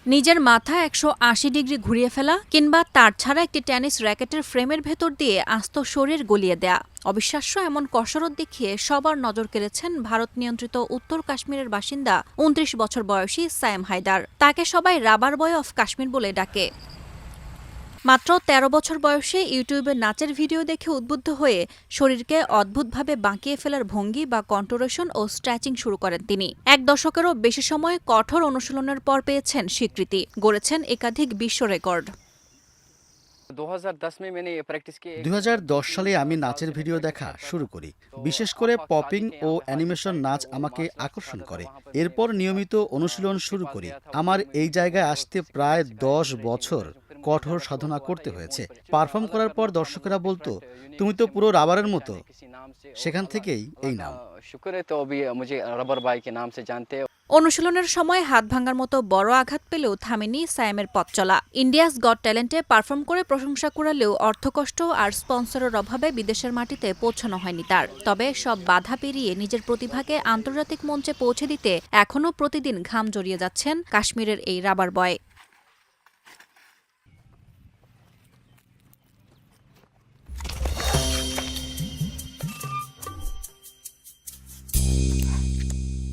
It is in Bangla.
নিজের মাথা ১৮০ ডিগ্রি ঘুরিয়ে ফেলা কিংবা তার ছাড়া একটি টেনিস র্যাকেটের ফ্রেমের ভেতর দিয়ে আস্ত শরীর গলিয়ে দেয়া, অবিশ্বাস্য এমন কসরত দেখিয়ে সবার নজর কেড়েছেন ভারত নিয়ন্ত্রিত উত্তর কাশ্মীরের বাসিন্দা ২৯ বছর বয়সী সায়েম হায়দার। তাকে সবাই রাবার বয় অফ কাশ্মীর বলে ডাকে। মাত্র ১৩ বছর বয়সে ইউটিউবে নাচের ভিডিও দেখে উদ্বুদ্ধ হয়ে শরীরকে অদ্ভুতভাবে বাঁকিয়ে ফেলার ভঙ্গি বা কন্টোরেশন ও স্ট্রেচিং শুরু করেন তিনি। এক দশকেরও বেশি সময় কঠোর অনুশীলনের পর পেয়েছেন স্বীকৃতি, গড়েছেন একাধিক বিশ্ব রেকর্ড। ২০১০ সালে আমি নাচের ভিডিও দেখা শুরু করি। বিশেষ করে পপিং ও অ্যানিমেশন নাচ আমাকে আকর্ষণ করে। এরপর নিয়মিত অনুশীলন শুরু করি। আমার এই জায়গায় আসতে প্রায় ১০ বছর কঠোর সাধনা করতে হয়েছে। পারফর্ম করার পর দর্শকেরা বলতো, তুমি তো পুরো রাবারের মতো। সেখান থেকেই এই নাম। অনুশীলনের সময় হাত ভাঙার মতো বড় আঘাত পেলেও থামেনি সায়েমের পথ চলা। ইন্ডিয়াস গট ট্যালেন্টে পারফর্ম করে প্রশংসা কুড়ালেও অর্থকষ্ট আর স্পন্সরের অভাবে বিদেশের মাটিতে পৌঁছানো হয়নি তার। তবে সব বাধা পেরিয়ে নিজের প্রতিভাকে আন্তর্জাতিক মঞ্চে পৌঁছে দিতে এখনও প্রতিদিন ঘাম জড়িয়ে যাচ্ছেন কাশ্মীরের এই রাবার বয়।